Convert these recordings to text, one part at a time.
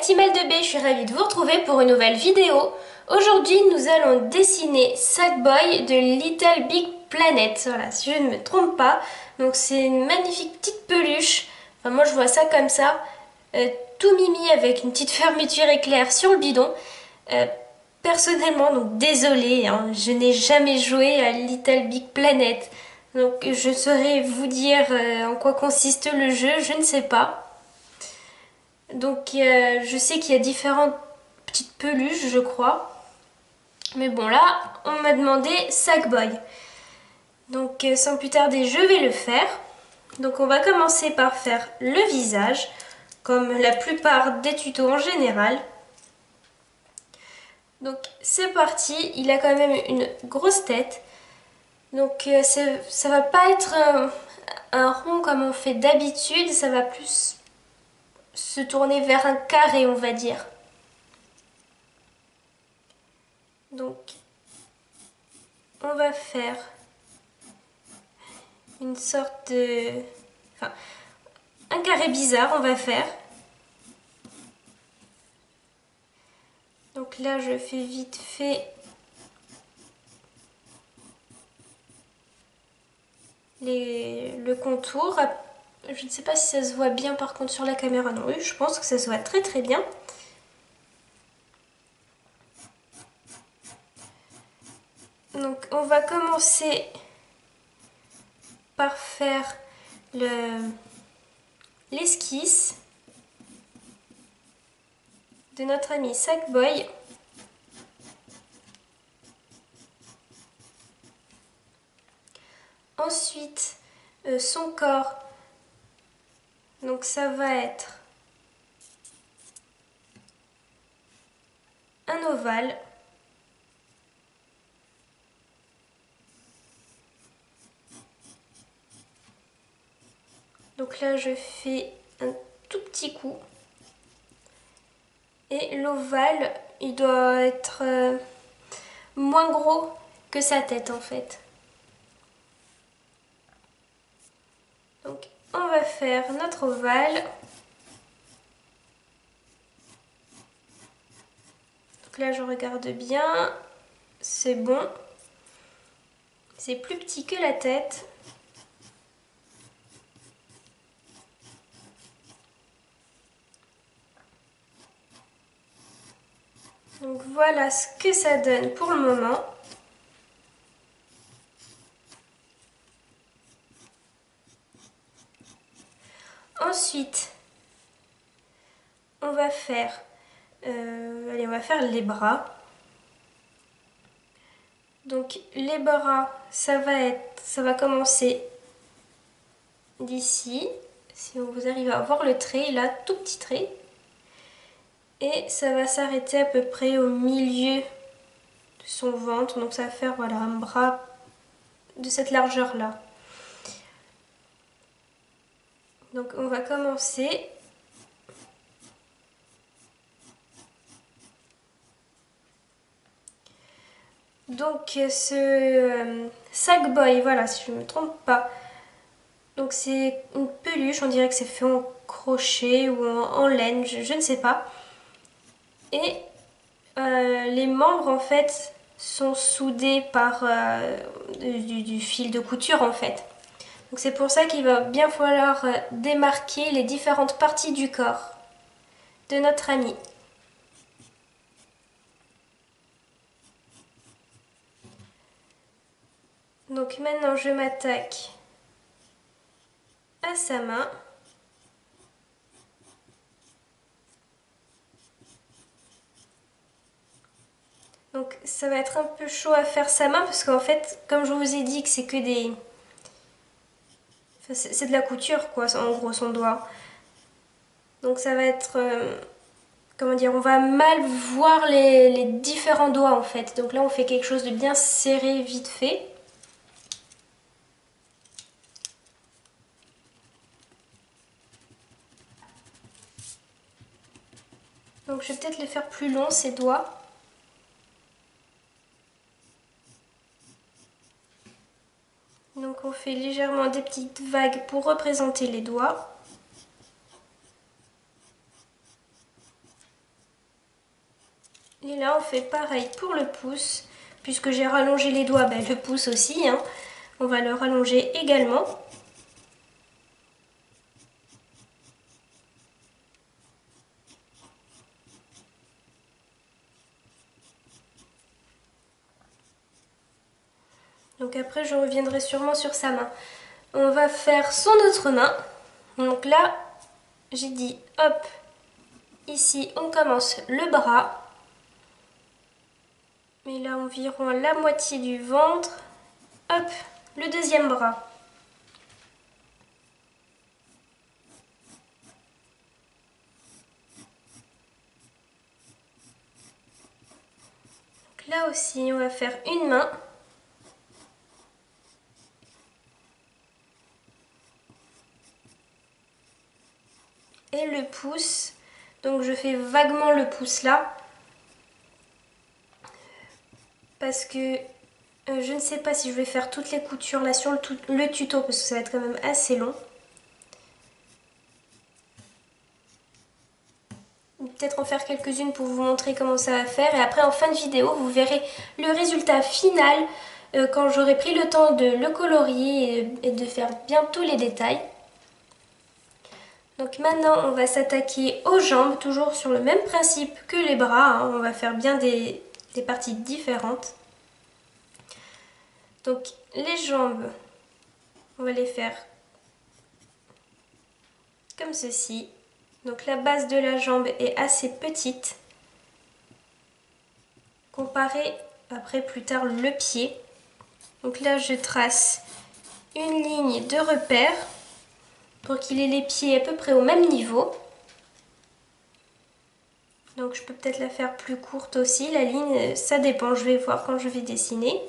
Actimel 2B, je suis ravie de vous retrouver pour une nouvelle vidéo. Aujourd'hui, nous allons dessiner Sackboy de Little Big Planet. Voilà, si je ne me trompe pas. Donc c'est une magnifique petite peluche. Enfin, moi je vois ça comme ça. Tout mimi avec une petite fermeture éclair sur le bidon. Personnellement, donc désolée, hein, je n'ai jamais joué à Little Big Planet. Donc je saurais vous dire en quoi consiste le jeu, je ne sais pas. Donc je sais qu'il y a différentes petites peluches, je crois. Mais bon, là, on m'a demandé Sackboy. Donc sans plus tarder, je vais le faire. Donc on va commencer par faire le visage, comme la plupart des tutos en général. Donc c'est parti, il a quand même une grosse tête. Donc ça va pas être un rond comme on fait d'habitude, ça va plus se tourner vers un carré, on va dire. Donc on va faire une sorte de... Enfin, un carré bizarre, on va faire. Donc là, je fais vite fait le contour. Je ne sais pas si ça se voit bien par contre sur la caméra. Non, oui, je pense que ça se voit très très bien. Donc on va commencer par faire l'esquisse de notre ami Sackboy. Ensuite, son corps, donc ça va être un ovale. Donc là, je fais un tout petit coup. Et l'ovale, il doit être moins gros que sa tête en fait. Donc on va faire notre ovale. Donc là je regarde bien, c'est bon. C'est plus petit que la tête. Donc voilà ce que ça donne pour le moment. Ensuite, on va faire, allez, on va faire les bras. Donc les bras, ça va commencer d'ici. Si vous arrivez à voir le trait, là, tout petit trait. Et ça va s'arrêter à peu près au milieu de son ventre. Donc ça va faire voilà, un bras de cette largeur là. Donc on va commencer. Donc ce Sackboy, voilà, si je ne me trompe pas. Donc c'est une peluche, on dirait que c'est fait en crochet ou en laine, je ne sais pas. Et les membres en fait sont soudés par du fil de couture en fait. Donc c'est pour ça qu'il va bien falloir démarquer les différentes parties du corps de notre ami. Donc maintenant je m'attaque à sa main. Donc ça va être un peu chaud à faire sa main parce qu'en fait, comme je vous ai dit que c'est que des... Enfin, c'est de la couture quoi, en gros son doigt. Donc ça va être... comment dire, on va mal voir les différents doigts en fait. Donc là on fait quelque chose de bien serré vite fait. Donc je vais peut-être les faire plus longs ces doigts. Donc on fait légèrement des petites vagues pour représenter les doigts. Et là on fait pareil pour le pouce, puisque j'ai rallongé les doigts, ben, le pouce aussi, hein. On va le rallonger également. Donc après je reviendrai sûrement sur sa main. On va faire son autre main. Donc là j'ai dit hop, ici on commence le bras. Mais là environ la moitié du ventre. Hop, le deuxième bras. Donc là aussi on va faire une main. Et le pouce. Donc je fais vaguement le pouce là. Parce que je ne sais pas si je vais faire toutes les coutures là sur le tuto, parce que ça va être quand même assez long. Peut-être en faire quelques-unes pour vous montrer comment ça va faire. Et après en fin de vidéo vous verrez le résultat final quand j'aurai pris le temps de le colorier et de faire bien tous les détails. Donc maintenant on va s'attaquer aux jambes, toujours sur le même principe que les bras, hein. On va faire bien des parties différentes. Donc les jambes, on va les faire comme ceci. Donc la base de la jambe est assez petite comparé après plus tard le pied. Donc là je trace une ligne de repère pour qu'il ait les pieds à peu près au même niveau. Donc je peux peut-être la faire plus courte aussi, la ligne, ça dépend, je vais voir quand je vais dessiner.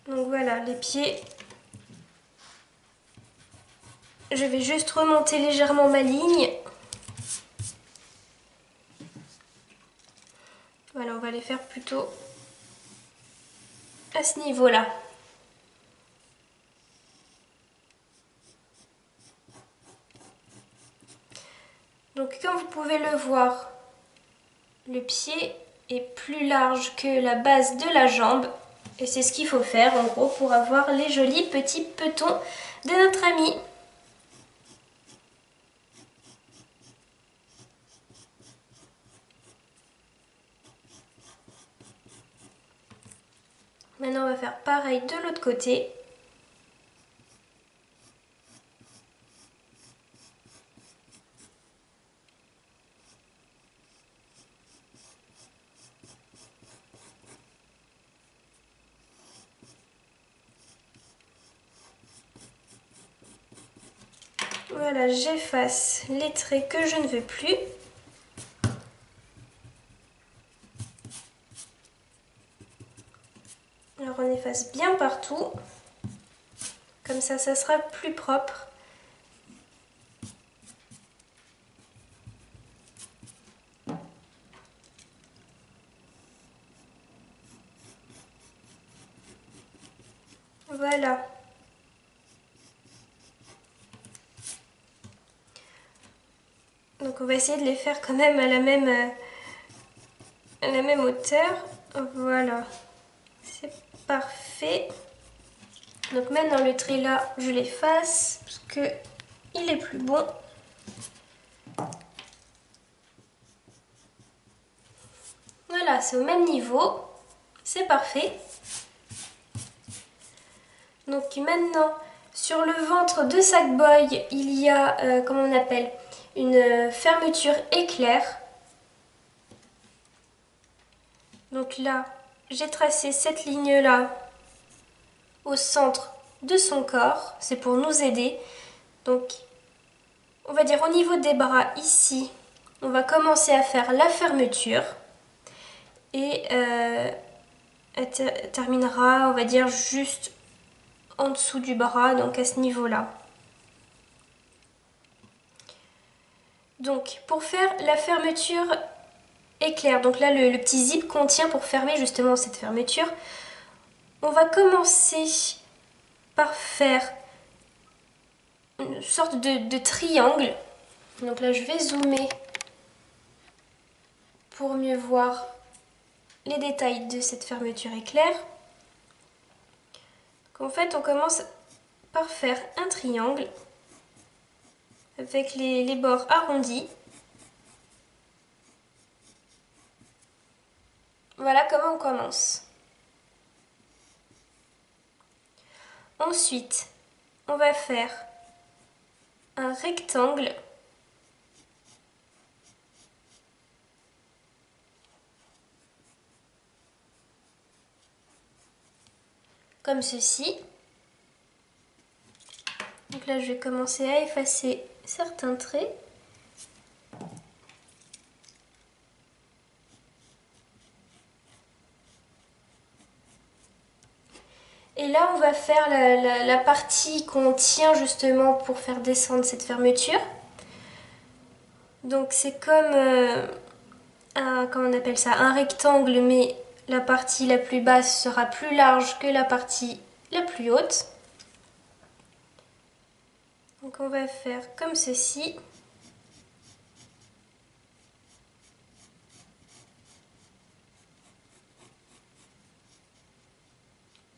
Donc voilà, les pieds. Je vais juste remonter légèrement ma ligne. Voilà, on va les faire plutôt à ce niveau-là. Donc comme vous pouvez le voir, le pied est plus large que la base de la jambe. Et c'est ce qu'il faut faire en gros pour avoir les jolis petits petons de notre ami. Maintenant on va faire pareil de l'autre côté. Voilà, j'efface les traits que je ne veux plus. Alors on efface bien partout. Comme ça sera plus propre. Voilà. Donc on va essayer de les faire quand même à la même hauteur. Voilà. C'est parfait. Donc maintenant le trait là, je l'efface parce que il est plus bon. Voilà, c'est au même niveau. C'est parfait. Donc maintenant, sur le ventre de Sackboy, il y a, comment on appelle, une fermeture éclair. Donc là, j'ai tracé cette ligne-là au centre de son corps. C'est pour nous aider. Donc, on va dire au niveau des bras, ici, on va commencer à faire la fermeture. Et elle terminera, on va dire, juste en dessous du bras, donc à ce niveau-là. Donc pour faire la fermeture éclair, donc là le petit zip qu'on tient pour fermer justement cette fermeture, on va commencer par faire une sorte de triangle. Donc là je vais zoomer pour mieux voir les détails de cette fermeture éclair. Donc en fait on commence par faire un triangle avec les bords arrondis. Voilà comment on commence. Ensuite, on va faire un rectangle comme ceci. Donc là, je vais commencer à effacer certains traits. Et là, on va faire la partie qu'on tient justement pour faire descendre cette fermeture. Donc c'est comme comment on appelle ça, un rectangle, mais la partie la plus basse sera plus large que la partie la plus haute. Donc on va faire comme ceci.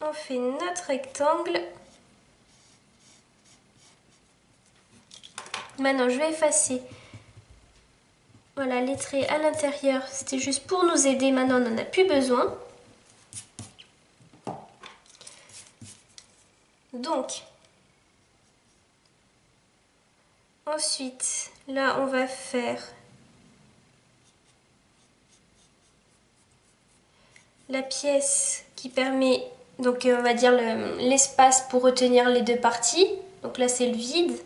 On fait notre rectangle. Maintenant, je vais effacer voilà, les traits à l'intérieur. C'était juste pour nous aider. Maintenant, on n'en a plus besoin. Donc, ensuite, là, on va faire la pièce qui permet, donc on va dire l'espace pour retenir les deux parties. Donc là, c'est le vide.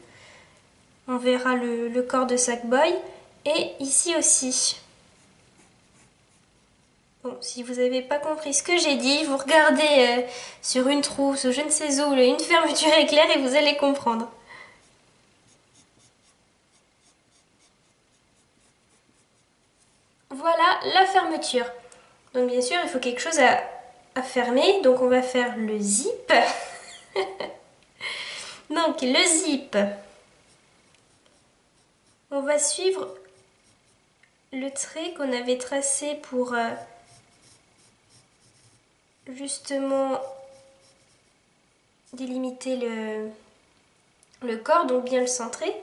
On verra le corps de Sackboy. Et ici aussi. Bon, si vous n'avez pas compris ce que j'ai dit, vous regardez sur une trousse ou je ne sais où, une fermeture éclair et vous allez comprendre. Voilà la fermeture. Donc bien sûr, il faut quelque chose à fermer. Donc on va faire le zip. Donc le zip. On va suivre le trait qu'on avait tracé pour justement délimiter le corps, donc bien le centrer.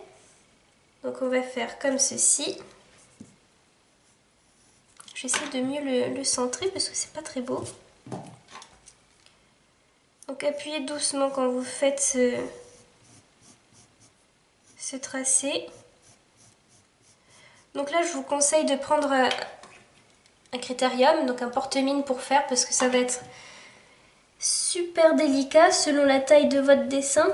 Donc on va faire comme ceci. J'essaie de mieux le centrer parce que c'est pas très beau. Donc appuyez doucement quand vous faites ce tracé. Donc là je vous conseille de prendre un critérium, donc un porte-mine pour faire parce que ça va être super délicat selon la taille de votre dessin.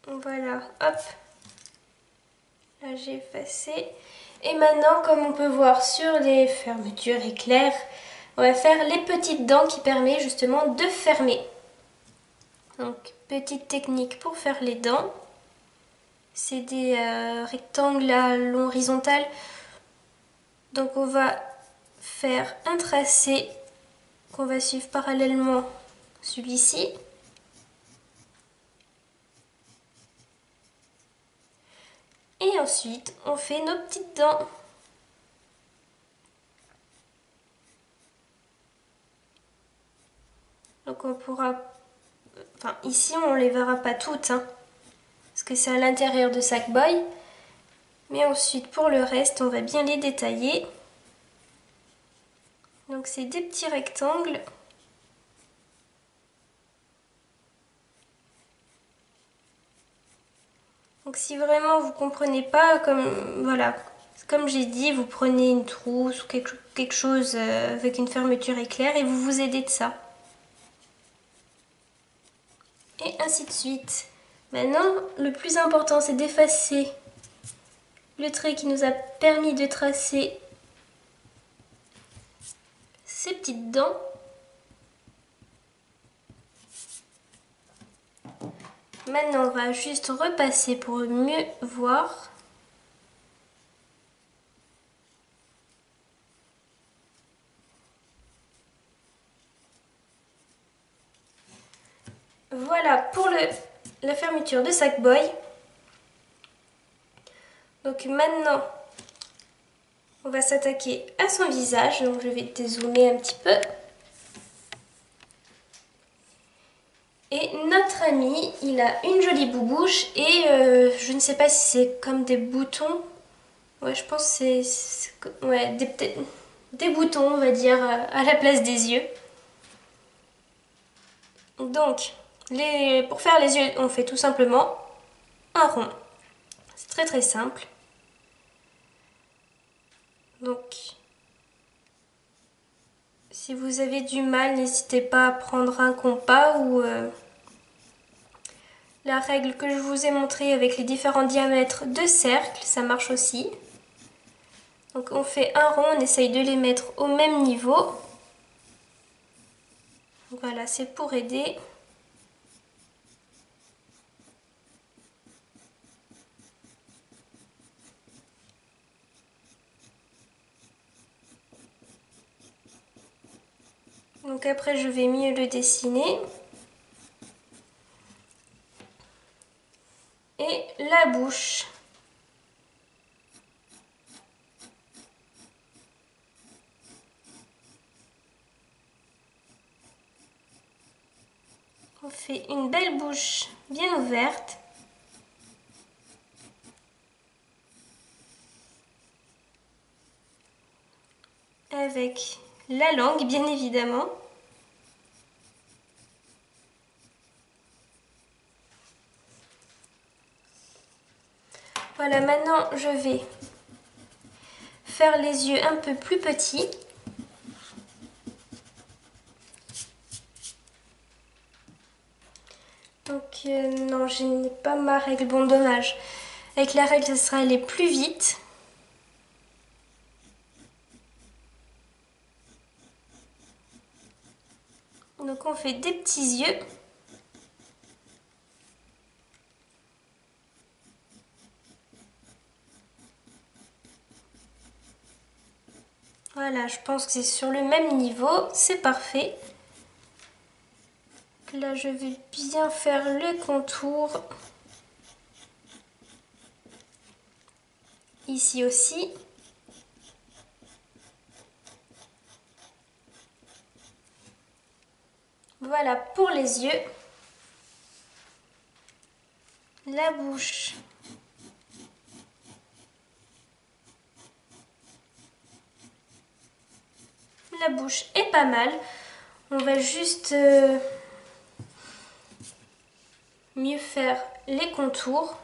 Voilà, hop. Là j'ai effacé. Et maintenant, comme on peut voir sur les fermetures éclairs, on va faire les petites dents qui permettent justement de fermer. Donc, petite technique pour faire les dents. C'est des rectangles à long horizontal. Donc on va faire un tracé qu'on va suivre parallèlement celui-ci. Et ensuite, on fait nos petites dents. Donc on pourra... Enfin, ici, on ne les verra pas toutes, hein, parce que c'est à l'intérieur de Sackboy. Mais ensuite, pour le reste, on va bien les détailler. Donc c'est des petits rectangles. Donc si vraiment vous ne comprenez pas, voilà, comme j'ai dit, vous prenez une trousse ou quelque chose avec une fermeture éclair et vous vous aidez de ça. Et ainsi de suite. Maintenant, le plus important, c'est d'effacer le trait qui nous a permis de tracer ces petites dents. Maintenant, on va juste repasser pour mieux voir. Voilà pour la fermeture de Sackboy. Donc maintenant, on va s'attaquer à son visage. Donc je vais dézoomer un petit peu. Et notre ami, il a une jolie boubouche et je ne sais pas si c'est comme des boutons. Ouais, je pense que c'est ouais, des boutons, on va dire, à la place des yeux. Donc, pour faire les yeux, on fait tout simplement un rond. C'est très très simple. Donc, si vous avez du mal, n'hésitez pas à prendre un compas ou la règle que je vous ai montrée avec les différents diamètres de cercle, ça marche aussi. Donc on fait un rond, on essaye de les mettre au même niveau. Voilà, c'est pour aider. Donc après je vais mieux le dessiner. Et la bouche. On fait une belle bouche bien ouverte. Avec la langue bien évidemment. Voilà, maintenant je vais faire les yeux un peu plus petits. Donc non, je n'ai pas ma règle, bon dommage. Avec la règle, ça sera aller plus vite. Donc on fait des petits yeux. Voilà, je pense que c'est sur le même niveau, c'est parfait. Là, je vais bien faire le contour. Ici aussi. Voilà pour les yeux. La bouche. La bouche est pas mal. On va juste mieux faire les contours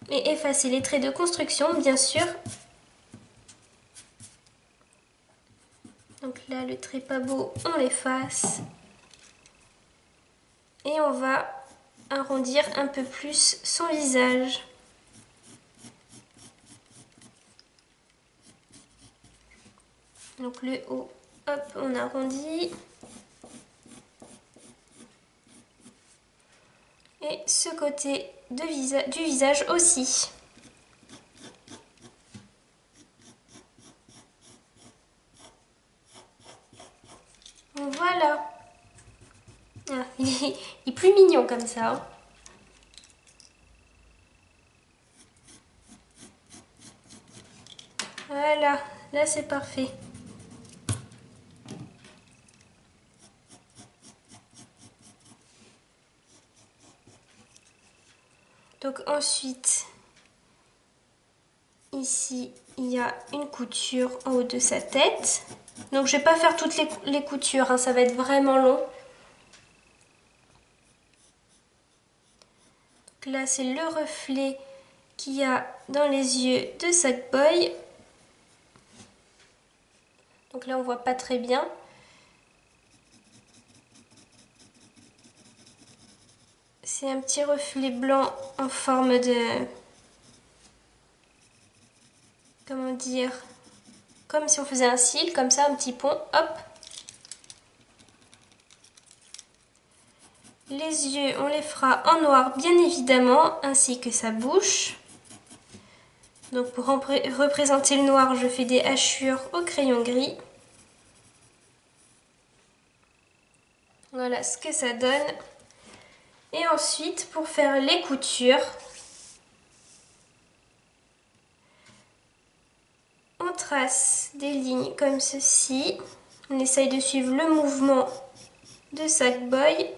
et effacer les traits de construction, bien sûr. Donc là, le trait pas beau, on l'efface. Et on va arrondir un peu plus son visage. Donc le haut, hop, on arrondit. Et ce côté du visage aussi. Voilà. Ah, il est plus mignon comme ça. Hein. Voilà, là c'est parfait. Donc ensuite, ici, il y a une couture en haut de sa tête. Donc je vais pas faire toutes les coutures, hein, ça va être vraiment long. Donc là, c'est le reflet qu'il y a dans les yeux de Sackboy. Donc là, on voit pas très bien. C'est un petit reflet blanc en forme de... Comment dire? Comme si on faisait un cil, comme ça, un petit pont, hop. Les yeux, on les fera en noir, bien évidemment, ainsi que sa bouche. Donc pour représenter le noir, je fais des hachures au crayon gris. Voilà ce que ça donne. Et ensuite, pour faire les coutures, on trace des lignes comme ceci. On essaye de suivre le mouvement de Sackboy.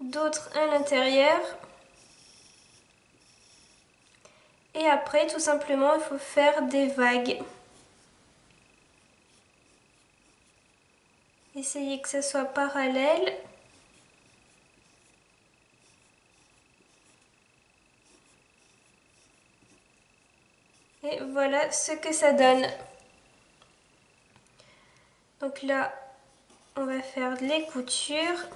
D'autres à l'intérieur. Et après, tout simplement, il faut faire des vagues. Essayez que ça soit parallèle. Et voilà ce que ça donne. Donc là, on va faire les coutures.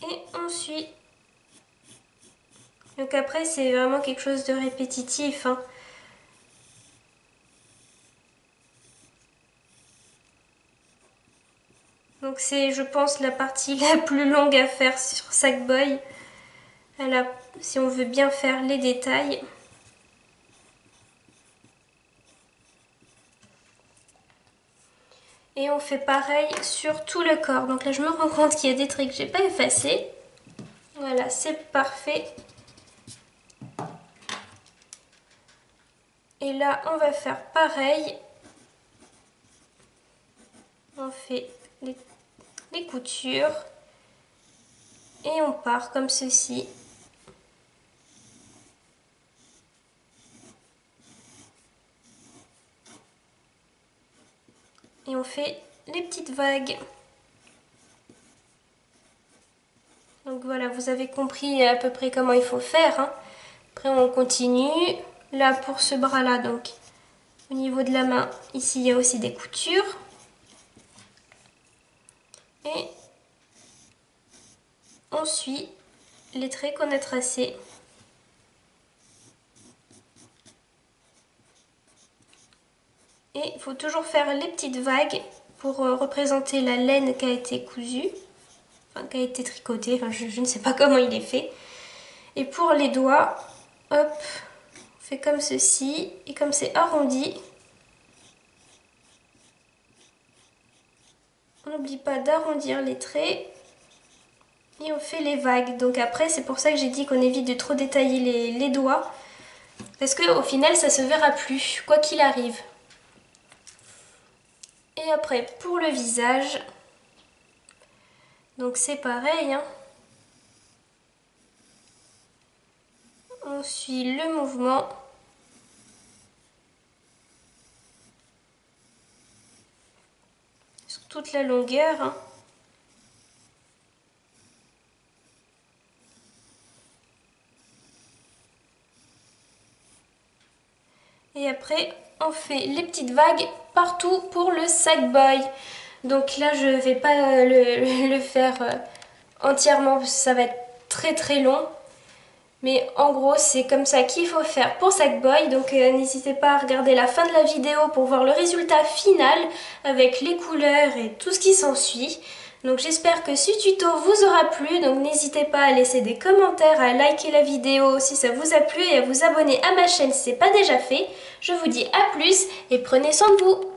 Et on suit. Donc après, c'est vraiment quelque chose de répétitif, hein. Donc c'est, je pense, la partie la plus longue à faire sur Sackboy. Si on veut bien faire les détails. Et on fait pareil sur tout le corps. Donc là, je me rends compte qu'il y a des traits que j'ai pas effacés. Voilà, c'est parfait. Et là, on va faire pareil. On fait les coutures. Et on part comme ceci. Et on fait les petites vagues. Donc voilà, vous avez compris à peu près comment il faut faire, hein. Après on continue. Là pour ce bras là, donc au niveau de la main, ici il y a aussi des coutures. Et on suit les traits qu'on a tracés. Et il faut toujours faire les petites vagues pour représenter la laine qui a été cousue. Enfin, qui a été tricotée, enfin, je ne sais pas comment il est fait. Et pour les doigts, hop, on fait comme ceci. Et comme c'est arrondi, on n'oublie pas d'arrondir les traits. Et on fait les vagues. Donc après, c'est pour ça que j'ai dit qu'on évite de trop détailler les doigts. Parce qu'au final, ça se verra plus, quoi qu'il arrive. Et après, pour le visage, donc c'est pareil, hein. On suit le mouvement. Sur toute la longueur, hein. Et après, on fait les petites vagues partout pour le Sackboy. Donc là, je ne vais pas le faire entièrement parce que ça va être très très long. Mais en gros, c'est comme ça qu'il faut faire pour Sackboy. Donc n'hésitez pas à regarder la fin de la vidéo pour voir le résultat final avec les couleurs et tout ce qui s'ensuit. Donc j'espère que ce tuto vous aura plu. Donc n'hésitez pas à laisser des commentaires, à liker la vidéo si ça vous a plu et à vous abonner à ma chaîne si ce n'est pas déjà fait. Je vous dis à plus et prenez soin de vous.